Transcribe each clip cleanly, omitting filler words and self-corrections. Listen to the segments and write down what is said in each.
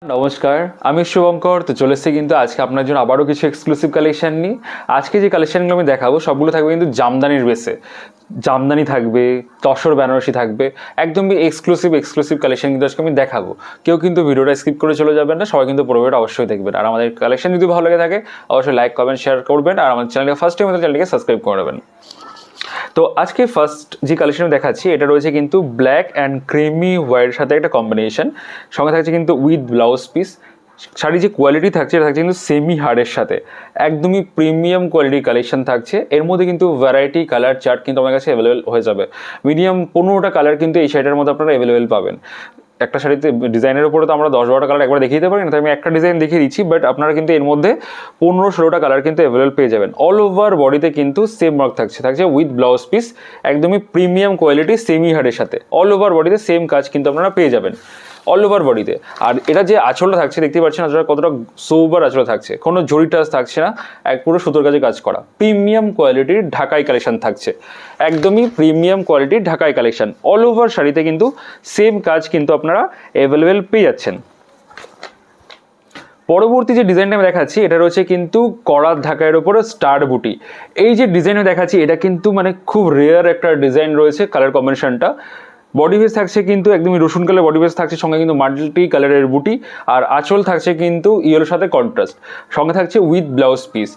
নমস্কার, আমি শুভঙ্কর। তো চলে এসেছি কিন্তু আজকে আপনার জন্য আবারও কিছু এক্সক্লুসিভ কালেকশন নিয়ে। আজকে যে কালেকশনগুলো আমি দেখাবো সবগুলো থাকবে কিন্তু জামদানির বেসে। জামদানি থাকবে, তসর বেনারসি থাকবে, একদমই এক্সক্লুসিভ কালেকশন কিন্তু আজকে আমি দেখাবো। কেউ কিন্তু ভিডিওটা স্কিপ করে চলে যাবেন না, সবাই কিন্তু পুরো ভিডিওটা অবশ্যই দেখবেন। আর আমাদের কালেকশন যদি ভালো লেগে থাকে অবশ্যই লাইক, কমেন্ট, শেয়ার করবেন। আর আমাদের চ্যানেলকে ফার্স্ট টাইম আমাদের চ্যানেলকে সাবস্ক্রাইব করে নেবেন। তো আজকে ফার্স্ট যে কালেকশন দেখাচ্ছি এটা রয়েছে কিন্তু ব্ল্যাক অ্যান্ড ক্রিমি হোয়াইটের সাথে একটা কম্বিনেশন, সঙ্গে থাকছে কিন্তু উইথ ব্লাউজ পিস। শাড়ির যে কোয়ালিটি থাকছে এটা থাকছে কিন্তু সেমি হার্ডের সাথে, একদমই প্রিমিয়াম কোয়ালিটির কালেকশন থাকছে। এর মধ্যে কিন্তু ভ্যারাইটি কালার চার্ট কিন্তু আমার কাছে অ্যাভেলেবেল হয়ে যাবে। মিনিমাম 15টা কালার কিন্তু এই শাড়িটার মধ্যে আপনারা অ্যাভেলেবেল পাবেন। একটা শাড়িতে ডিজাইনের উপরে তো আমরা 10-12টা কালার একবার দেখিয়ে দিতে পারি না, তাই আমি একটা ডিজাইন দেখিয়ে দিচ্ছি। বাট আপনারা কিন্তু এর মধ্যে 15-16টা কালার কিন্তু অ্যাভেলেবেল পেয়ে যাবেন। অল ওভার বডিতে কিন্তু সেম ওয়ার্ক থাকছে উইথ ব্লাউজ পিস, একদমই প্রিমিয়াম কোয়ালিটি সেমি হার্ডের সাথে। অল ওভার বডিতে সেম কাজ কিন্তু আপনারা পেয়ে যাবেন অল ওভার বডিতে। আর এটা যে আঁচলটা থাকছে দেখতে পাচ্ছেন আঁচলটা কতটা সোবার আঁচল থাকছে, কোনো জরি টাচ থাকছে না, এক পুরো সুতোর কাজে কাজ করা প্রিমিয়াম কোয়ালিটির ঢাকাই কালেকশন থাকছে, একদমই প্রিমিয়াম কোয়ালিটির ঢাকাই কালেকশন। অল ওভার শাড়িতে কিন্তু সেম কাজ কিন্তু আপনারা অ্যাভেলেবেল পেয়ে যাচ্ছেন। পরবর্তী যে ডিজাইনটা আমি দেখাচ্ছি এটা রয়েছে কিন্তু কড়ার ঢাকাইয়ের উপরে স্টার বুটি। এই যে ডিজাইনটা দেখাচ্ছি এটা কিন্তু মানে খুব রেয়ার একটা ডিজাইন রয়েছে। কালার কম্বিনেশনটা বডি বেস থাকছে কিন্তু একদমই রসুন কালার বডি বেস থাকছে, সঙ্গে কিন্তু মাল্টি কালারের বুটি। আর আঁচল থাকছে কিন্তু ইয়েলোর সাথে কন্ট্রাস্ট, সঙ্গে থাকছে উইথ ব্লাউজ পিস।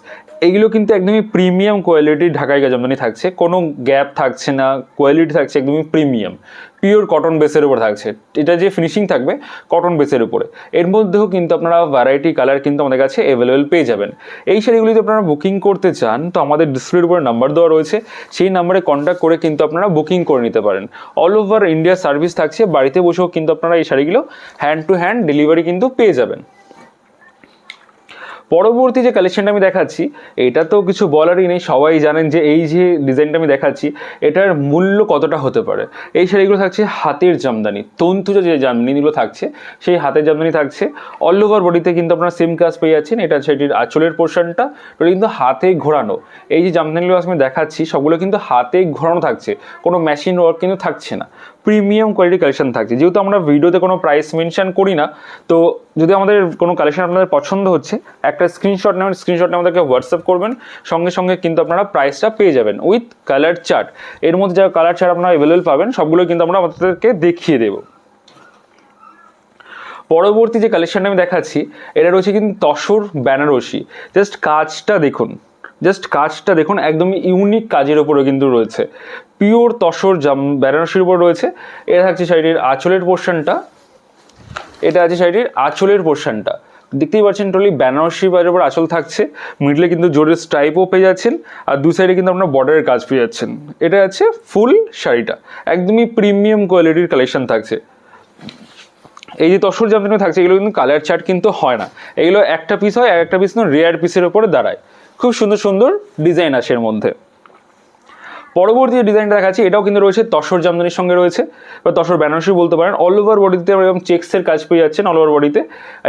এইগুলো কিন্তু একদমই প্রিমিয়াম কোয়ালিটির ঢাকাই জামদানি থাকছে, কোনো গ্যাপ থাকছে না, কোয়ালিটি থাকছে একদমই প্রিমিয়াম, পিওর কটন বেসের উপর থাকছে। এটা যে ফিনিশিং থাকবে কটন বেসের উপরে। এর মধ্যেও কিন্তু আপনারা ভ্যারাইটি কালার কিন্তু আমাদের কাছে অ্যাভেলেবেল পেয়ে যাবেন। এই শাড়িগুলি যদি আপনারা বুকিং করতে চান তো আমাদের ডিসপ্লের উপরে নাম্বার দেওয়া রয়েছে, সেই নাম্বারে কন্ট্যাক্ট করে কিন্তু আপনারা বুকিং করে নিতে পারেন। অল ওভার ইন্ডিয়া সার্ভিস থাকছে, বাড়িতে বসেও কিন্তু আপনারা এই শাড়িগুলো হ্যান্ড টু হ্যান্ড ডেলিভারি কিন্তু পেয়ে যাবেন। পরবর্তী যে কালেকশনটা আমি দেখাচ্ছি এটা তো কিছু বলারই নেই, সবাই জানেন যে এই যে ডিজাইনটা আমি দেখাচ্ছি এটার মূল্য কতটা হতে পারে। এই শাড়িগুলো থাকছে হাতের জামদানি, তন্তুজ যে জামদানিগুলো থাকছে সেই হাতের জামদানি থাকছে। অল ওভার বডিতে কিন্তু আপনারা সেম কাজ পেয়ে যাচ্ছেন। এটা সেটির আঁচলের পোর্শনটা ওটা কিন্তু হাতে ঘোরানো। এই যে জামদানিগুলো আমি দেখাচ্ছি সবগুলো কিন্তু হাতে ঘোরানো থাকছে, কোনো মেশিন ওয়ার্ক কিন্তু থাকছে না, প্রিমিয়াম কোয়ালিটি কালেকশন থাকছে। যেহেতু আমরা ভিডিওতে কোনো প্রাইস মেনশন করি না, তো যদি আমাদের কোনো কালেকশন আপনাদের পছন্দ হচ্ছে একটা স্ক্রিনশট নেবেন, স্ক্রিনশট আমাদেরকে হোয়াটসঅ্যাপ করবেন, সঙ্গে সঙ্গে কিন্তু আপনারা প্রাইসটা পেয়ে যাবেন উইথ কালার চার্ট। এর মধ্যে যা কালার চার্ট আপনারা অ্যাভেলেবেল পাবেন সবগুলো কিন্তু আমরা আপনাদেরকে দেখিয়ে দেবো। পরবর্তী যে কালেকশনটা আমি দেখাচ্ছি এটা রয়েছে কিন্তু তসর বেনারসি। জাস্ট কাজটা দেখুন, একদমই ইউনিক কাজের ওপরে কিন্তু রয়েছে, পিওর তসর বেনারসির উপর রয়েছে। এটা থাকছে শাড়িটির আঁচলের পোর্শনটা, এটা আছে শাড়িটির আঁচলের পোর্শনটা। দেখতেই পাচ্ছেন টোটালি বেনারসি বাজের উপর আঁচল থাকছে, মিডলে কিন্তু জোরের স্ট্রাইপও পেয়ে যাচ্ছেন, আর দু সাইডে কিন্তু আপনার বর্ডারের কাজ পেয়ে যাচ্ছেন। এটা আছে ফুল শাড়িটা, একদমই প্রিমিয়াম কোয়ালিটির কালেকশন থাকছে। এই যে তসর জামদানি থাকছে এগুলো কিন্তু কালার চার্ট কিন্তু হয় না, এগুলো একটা পিস হয়, একটা পিস রেয়ার পিসের উপরে দাঁড়ায়। খুব সুন্দর সুন্দর ডিজাইন আছে এর মধ্যে। পরবর্তী যে ডিজাইনটা দেখাচ্ছি এটাও কিন্তু রয়েছে তসর জামদানির সঙ্গে রয়েছে, বা তসর বেনারসি বলতে পারেন। অল ওভার বডিতে এরকম চেক্সের কাজ পেয়ে যাচ্ছেন অল ওভার বডিতে।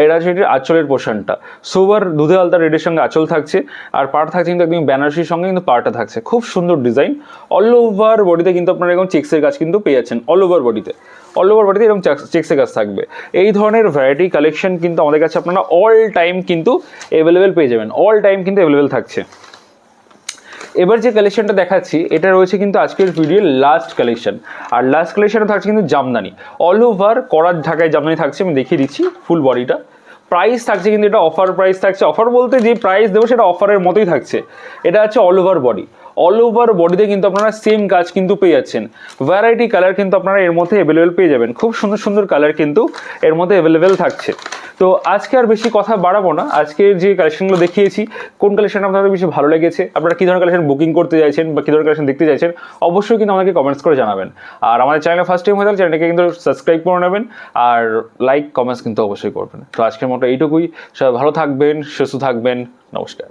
এটা আছে এটির আঁচলের পোর্শনটা, সোবার দুধে আলতা রেডের সঙ্গে আঁচল থাকছে, আর পাড় থাকছে কিন্তু একদম বেনারসির সঙ্গে কিন্তু পাড়টা থাকছে। খুব সুন্দর ডিজাইন। অল ওভার বডিতে কিন্তু আপনারা এরকম চেক্সের কাজ কিন্তু পেয়ে যাচ্ছেন। অল ওভার বডিতে এরকম চেক্সের কাজ থাকবে। এই ধরনের ভ্যারাইটি কালেকশন কিন্তু আমাদের কাছে আপনারা অল টাইম কিন্তু অ্যাভেলেবেল পেয়ে যাবেন, অল টাইম কিন্তু অ্যাভেলেবেল থাকছে। এবার যে কালেকশনটা দেখাচ্ছি এটা রয়েছে কিন্তু আজকের ভিডিওর লাস্ট কালেকশন, আর লাস্ট কালেকশনে থাকছে কিন্তু জামদানি। অল ওভার করার ঢাকায় জামদানি থাকছে, আমি দেখিয়ে দিচ্ছি ফুল বডিটা। প্রাইস থাকছে কিন্তু এটা অফার প্রাইস থাকছে, অফার বলতে যে প্রাইস দেবো সেটা অফারের মতোই থাকছে। এটা আছে all over body, all over বডিতে কিন্তু আপনারা সেম কাজ কিন্তু পেয়ে যাচ্ছেন। ভ্যারাইটি কালার কিন্তু আপনারা এর মধ্যে অ্যাভেলেবেল পেয়ে যাবেন, খুব সুন্দর সুন্দর কালার কিন্তু এর মধ্যে অ্যাভেলেবেল থাকছে। তো আজকে আর বেশি কথা বাড়াবো না, আজকের যে কালেকশনগুলো দেখিয়েছি কোন কালেকশনটা আপনাদের বেশি ভালো লেগেছে, আপনারা কী ধরনের কালেকশন বুকিং করতে চাইছেন বা কী ধরনের কালেকশন দেখতে চাইছেন অবশ্যই কিন্তু আমাকে কমেন্টস করে জানাবেন। আর আমাদের চ্যানেলে ফার্স্ট টাইম হয়ে থাকলে চ্যানেলটাকে কিন্তু সাবস্ক্রাইব করে নেবেন, আর লাইক কমেন্টস কিন্তু অবশ্যই করবেন। তো আজকের মতো এইটুকুই, সবাই ভালো থাকবেন, সুস্থ থাকবেন, নমস্কার।